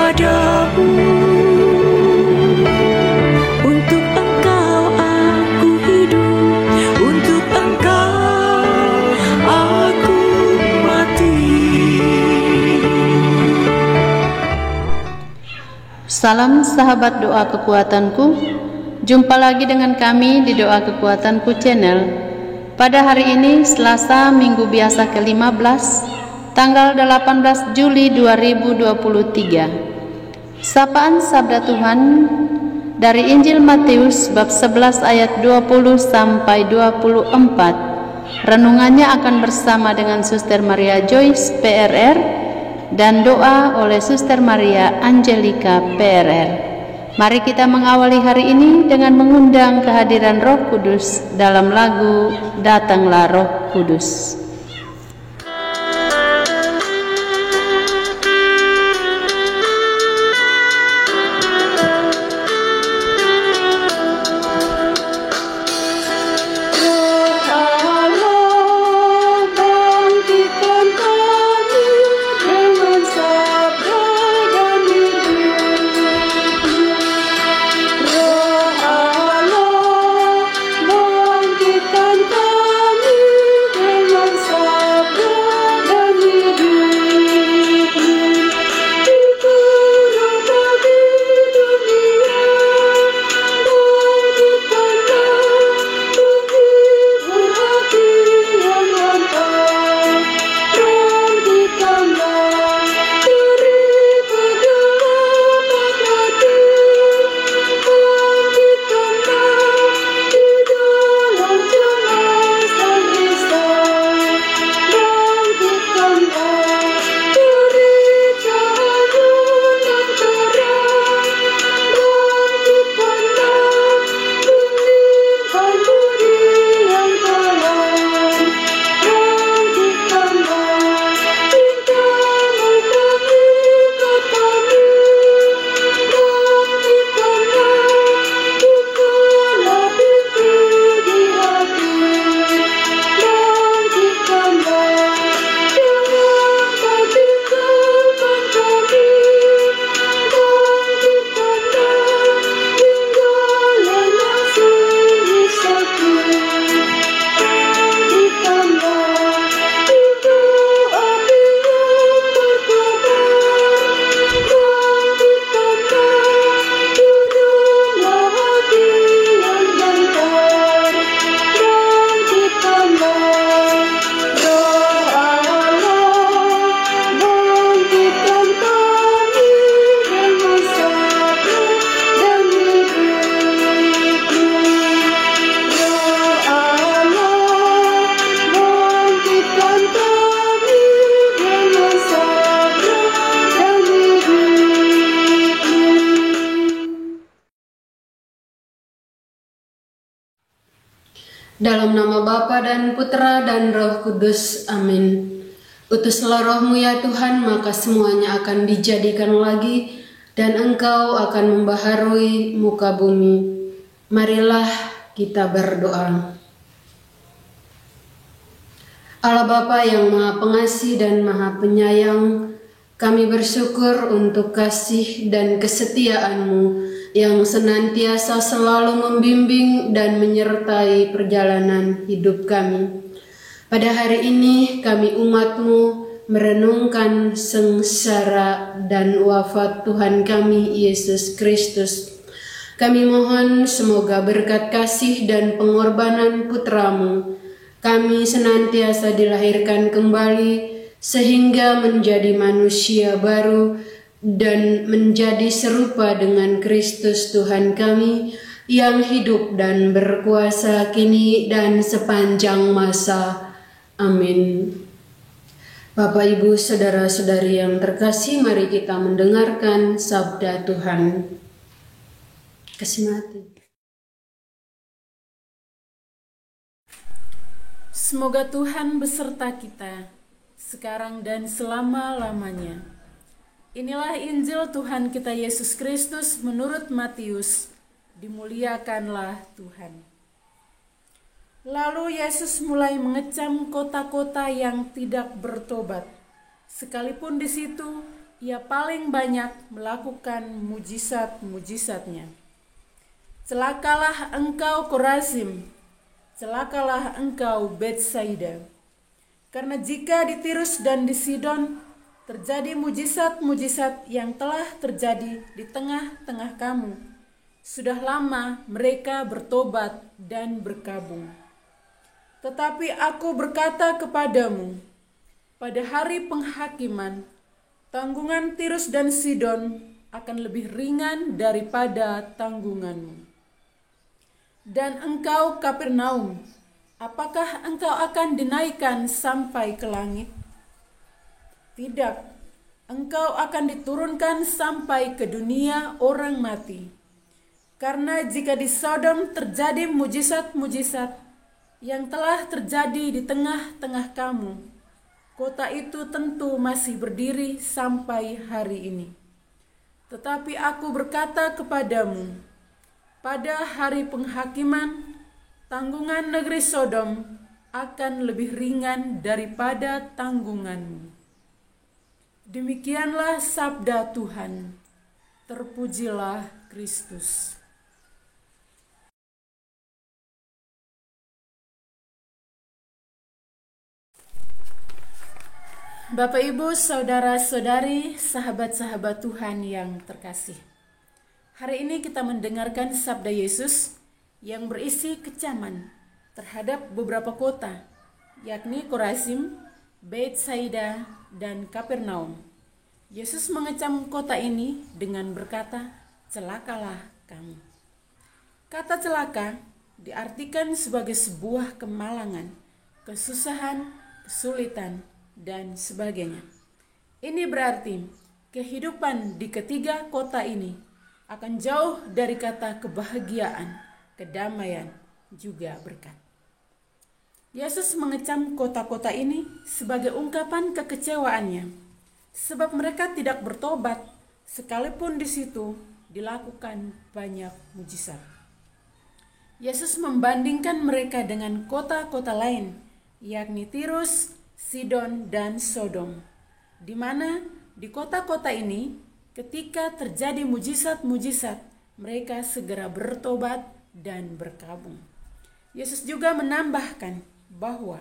padamu. Untuk Engkau aku hidup, untuk Engkau aku mati. Salam sahabat doa kekuatanku. Jumpa lagi dengan kami di Doa Kekuatanku Channel. Pada hari ini Selasa Minggu Biasa ke-15, tanggal 18 Juli 2023. Sapaan Sabda Tuhan dari Injil Matius bab 11 ayat 20 sampai 24. Renungannya akan bersama dengan Suster Maria Joyce PRR dan doa oleh Suster Maria Angelika PRR. Mari kita mengawali hari ini dengan mengundang kehadiran Roh Kudus dalam lagu Datanglah Roh Kudus. Dalam nama Bapa dan Putra dan Roh Kudus, amin. Utuslah Roh-Mu ya Tuhan, maka semuanya akan dijadikan lagi, dan Engkau akan membaharui muka bumi. Marilah kita berdoa. Allah Bapa yang Maha Pengasih dan Maha Penyayang, kami bersyukur untuk kasih dan kesetiaan-Mu yang senantiasa selalu membimbing dan menyertai perjalanan hidup kami. Pada hari ini kami umat-Mu merenungkan sengsara dan wafat Tuhan kami Yesus Kristus. Kami mohon semoga berkat kasih dan pengorbanan Putra-Mu, kami senantiasa dilahirkan kembali sehingga menjadi manusia baru dan menjadi serupa dengan Kristus Tuhan kami yang hidup dan berkuasa kini dan sepanjang masa. Amin. Bapak, Ibu, saudara-saudari yang terkasih, mari kita mendengarkan sabda Tuhan. Kesimati. Semoga Tuhan beserta kita sekarang dan selama-lamanya. Inilah Injil Tuhan kita Yesus Kristus menurut Matius. Dimuliakanlah Tuhan. Lalu Yesus mulai mengecam kota-kota yang tidak bertobat, sekalipun di situ ia paling banyak melakukan mujizat-mujizatnya. Celakalah engkau Korazim, celakalah engkau Betsaida. Karena jika di Tirus dan di Sidon terjadi mujizat-mujizat yang telah terjadi di tengah-tengah kamu, sudah lama mereka bertobat dan berkabung. Tetapi aku berkata kepadamu, pada hari penghakiman, tanggungan Tirus dan Sidon akan lebih ringan daripada tanggunganmu. Dan engkau Kapernaum, apakah engkau akan dinaikkan sampai ke langit? Tidak, engkau akan diturunkan sampai ke dunia orang mati. Karena jika di Sodom terjadi mujizat-mujizat yang telah terjadi di tengah-tengah kamu, kota itu tentu masih berdiri sampai hari ini. Tetapi aku berkata kepadamu, pada hari penghakiman, tanggungan negeri Sodom akan lebih ringan daripada tanggunganmu. Demikianlah sabda Tuhan. Terpujilah Kristus. Bapak, Ibu, saudara-saudari, sahabat-sahabat Tuhan yang terkasih. Hari ini kita mendengarkan sabda Yesus yang berisi kecaman terhadap beberapa kota, yakni Korazim, Betsaida, dan Kapernaum. Yesus mengecam kota ini dengan berkata, celakalah kamu. Kata celaka diartikan sebagai sebuah kemalangan, kesusahan, kesulitan, dan sebagainya. Ini berarti kehidupan di ketiga kota ini akan jauh dari kata kebahagiaan, kedamaian, juga berkat. Yesus mengecam kota-kota ini sebagai ungkapan kekecewaannya, sebab mereka tidak bertobat, sekalipun di situ dilakukan banyak mujizat. Yesus membandingkan mereka dengan kota-kota lain, yakni Tirus, Sidon, dan Sodom, di mana di kota-kota ini ketika terjadi mujizat-mujizat, mereka segera bertobat dan berkabung. Yesus juga menambahkan bahwa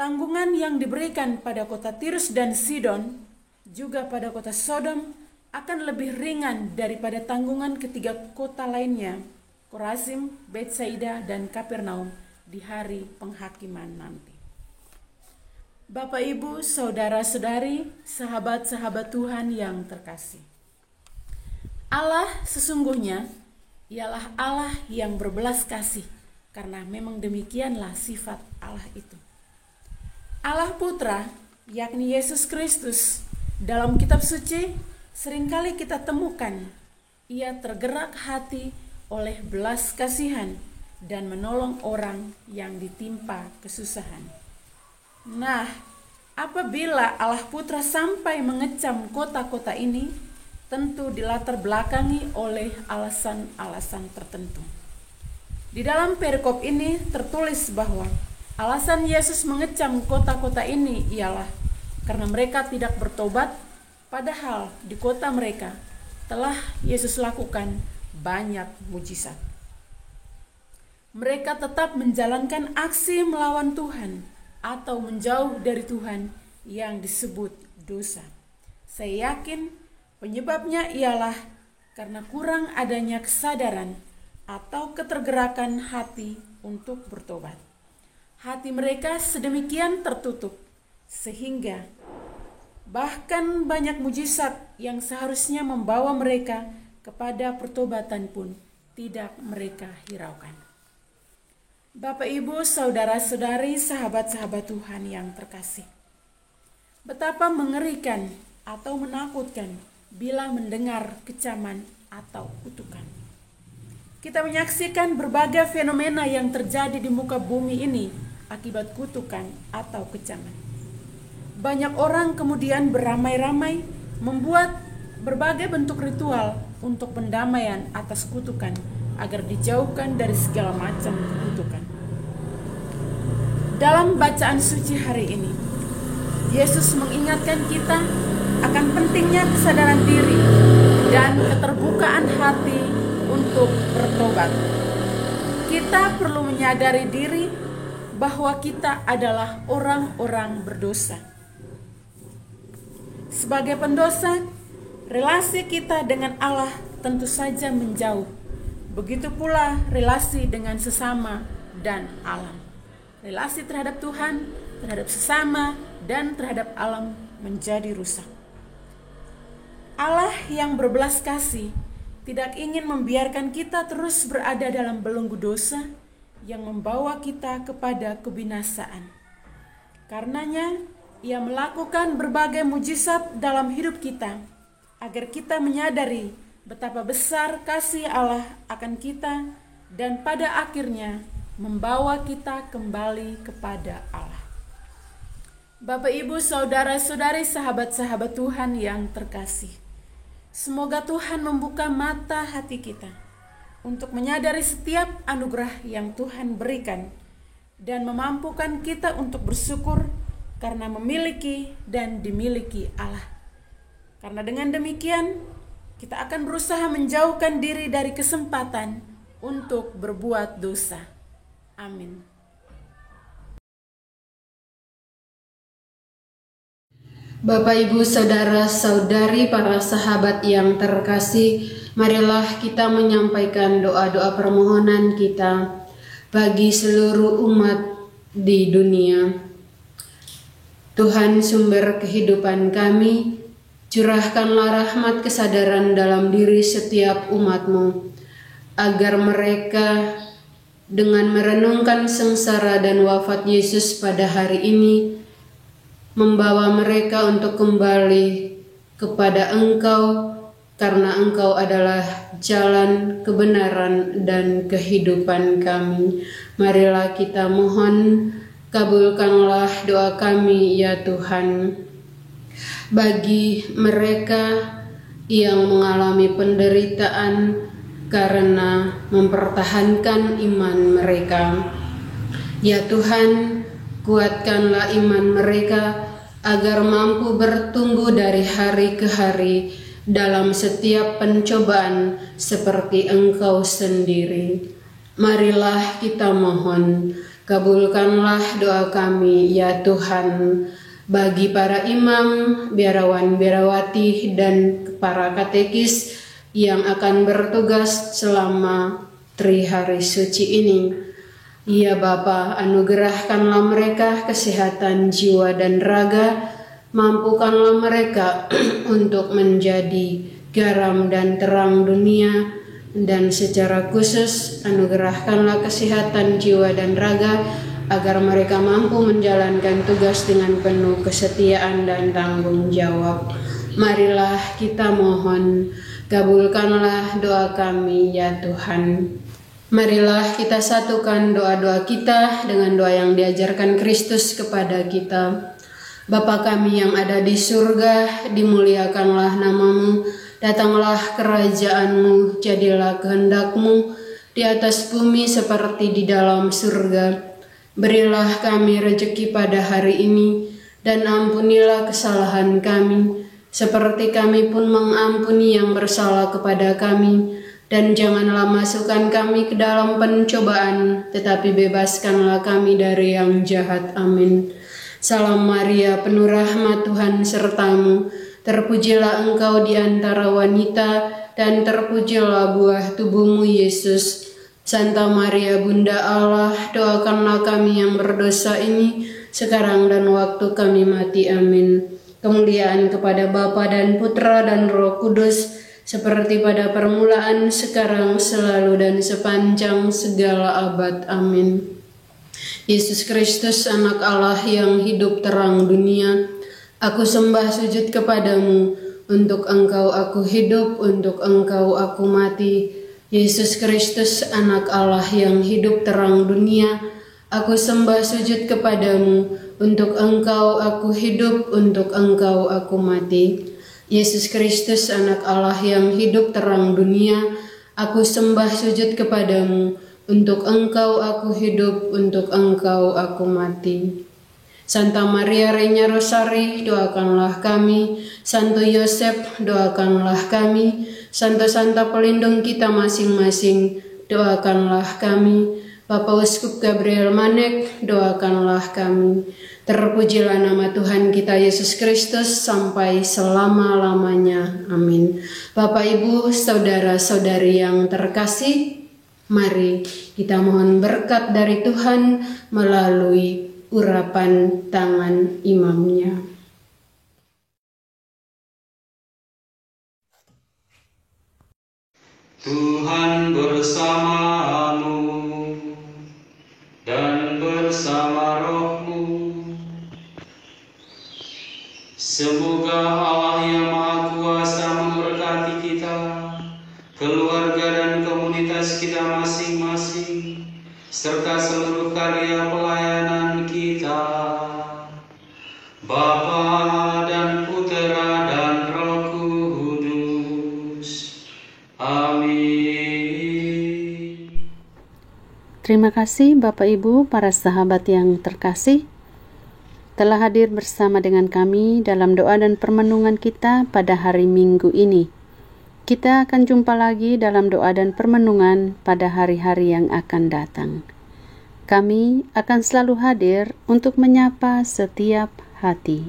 tanggungan yang diberikan pada kota Tirus dan Sidon, juga pada kota Sodom, akan lebih ringan daripada tanggungan ketiga kota lainnya, Korazim, Betsaida, dan Kapernaum di hari penghakiman nanti. Bapak, Ibu, saudara-saudari, sahabat-sahabat Tuhan yang terkasih. Allah sesungguhnya ialah Allah yang berbelas kasih, karena memang demikianlah sifat Allah itu. Allah Putra, yakni Yesus Kristus, dalam kitab suci seringkali kita temukan ia tergerak hati oleh belas kasihan dan menolong orang yang ditimpa kesusahan. Nah, apabila Allah Putra sampai mengecam kota-kota ini, tentu dilatar belakangi oleh alasan-alasan tertentu. Di dalam perikop ini tertulis bahwa alasan Yesus mengecam kota-kota ini ialah karena mereka tidak bertobat, padahal di kota mereka telah Yesus lakukan banyak mujizat. Mereka tetap menjalankan aksi melawan Tuhan atau menjauh dari Tuhan yang disebut dosa. Saya yakin penyebabnya ialah karena kurang adanya kesadaran atau ketergerakan hati untuk bertobat. Hati mereka sedemikian tertutup sehingga bahkan banyak mujizat yang seharusnya membawa mereka kepada pertobatan pun tidak mereka hiraukan. Bapak, Ibu, saudara-saudari, sahabat-sahabat Tuhan yang terkasih. Betapa mengerikan atau menakutkan bila mendengar kecaman atau kutukan. Kita menyaksikan berbagai fenomena yang terjadi di muka bumi ini akibat kutukan atau kecaman. Banyak orang kemudian beramai-ramai membuat berbagai bentuk ritual untuk pendamaian atas kutukan agar dijauhkan dari segala macam kutukan. Dalam bacaan suci hari ini, Yesus mengingatkan kita akan pentingnya kesadaran diri dan keterbukaan hati untuk bertobat. Kita perlu menyadari diri bahwa kita adalah orang-orang berdosa. Sebagai pendosa, relasi kita dengan Allah tentu saja menjauh. Begitu pula relasi dengan sesama dan alam. Relasi terhadap Tuhan, terhadap sesama, dan terhadap alam menjadi rusak. Allah yang berbelas kasih tidak ingin membiarkan kita terus berada dalam belenggu dosa yang membawa kita kepada kebinasaan. Karenanya, Ia melakukan berbagai mujizat dalam hidup kita, agar kita menyadari betapa besar kasih Allah akan kita dan pada akhirnya membawa kita kembali kepada Allah. Bapak, Ibu, saudara-saudari, sahabat-sahabat Tuhan yang terkasih, semoga Tuhan membuka mata hati kita untuk menyadari setiap anugerah yang Tuhan berikan dan memampukan kita untuk bersyukur karena memiliki dan dimiliki Allah. Karena dengan demikian, kita akan berusaha menjauhkan diri dari kesempatan untuk berbuat dosa. Amin. Bapak, Ibu, saudara-saudari, para sahabat yang terkasih, marilah kita menyampaikan doa-doa permohonan kita bagi seluruh umat di dunia. Tuhan, sumber kehidupan kami, curahkanlah rahmat kesadaran dalam diri setiap umat-Mu, agar mereka dengan merenungkan sengsara dan wafat Yesus pada hari ini, membawa mereka untuk kembali kepada Engkau, karena Engkau adalah jalan, kebenaran, dan kehidupan kami. Marilah kita mohon, kabulkanlah doa kami ya Tuhan. Bagi mereka yang mengalami penderitaan karena mempertahankan iman mereka, ya Tuhan, kuatkanlah iman mereka agar mampu bertumbuh dari hari ke hari dalam setiap pencobaan seperti Engkau sendiri. Marilah kita mohon, kabulkanlah doa kami ya Tuhan. Bagi para imam, biarawan, biarawati, dan para katekis yang akan bertugas selama 3 hari suci ini, ya Bapa, anugerahkanlah mereka kesehatan jiwa dan raga, mampukanlah mereka untuk menjadi garam dan terang dunia, dan secara khusus anugerahkanlah kesehatan jiwa dan raga agar mereka mampu menjalankan tugas dengan penuh kesetiaan dan tanggung jawab. Marilah kita mohon, kabulkanlah doa kami ya Tuhan. Marilah kita satukan doa-doa kita dengan doa yang diajarkan Kristus kepada kita. Bapa kami yang ada di surga, dimuliakanlah nama-Mu, datanglah kerajaan-Mu, jadilah kehendak-Mu di atas bumi seperti di dalam surga. Berilah kami rejeki pada hari ini, dan ampunilah kesalahan kami, seperti kami pun mengampuni yang bersalah kepada kami. Dan janganlah masukkan kami ke dalam pencobaan, tetapi bebaskanlah kami dari yang jahat. Amin. Salam Maria, penuh rahmat, Tuhan sertamu. Terpujilah engkau di antara wanita, dan terpujilah buah tubuhmu Yesus. Santa Maria, Bunda Allah, doakanlah kami yang berdosa ini, sekarang dan waktu kami mati. Amin. Kemuliaan kepada Bapa dan Putra dan Roh Kudus, seperti pada permulaan, sekarang, selalu, dan sepanjang segala abad. Amin. Yesus Kristus, anak Allah yang hidup terang dunia, aku sembah sujud kepadamu, untuk Engkau aku hidup, untuk Engkau aku mati. Yesus Kristus, anak Allah yang hidup terang dunia, aku sembah sujud kepadamu, untuk Engkau aku hidup, untuk Engkau aku mati. Yesus Kristus, anak Allah yang hidup terang dunia, aku sembah sujud kepadamu, untuk Engkau aku hidup, untuk Engkau aku mati. Santa Maria Reina Rosari, doakanlah kami. Santo Yosef, doakanlah kami. Santa pelindung kita masing-masing, doakanlah kami. Bapak Uskup Gabriel Manek, doakanlah kami. Terpujilah nama Tuhan kita Yesus Kristus sampai selama-lamanya. Amin. Bapak, Ibu, saudara-saudari yang terkasih, mari kita mohon berkat dari Tuhan melalui urapan tangan imamnya. Tuhan bersamamu dan bersama rohmu. Semoga Allah yang Maha Kuasa memberkati kita, keluarga dan komunitas kita masing-masing, serta seluruh karya pelayanan kita. Bapa dan Putera dan Roh Kudus. Amin. Terima kasih Bapak Ibu, para sahabat yang terkasih, telah hadir bersama dengan kami dalam doa dan permenungan kita pada hari Minggu ini. Kita akan jumpa lagi dalam doa dan permenungan pada hari-hari yang akan datang. Kami akan selalu hadir untuk menyapa setiap hati.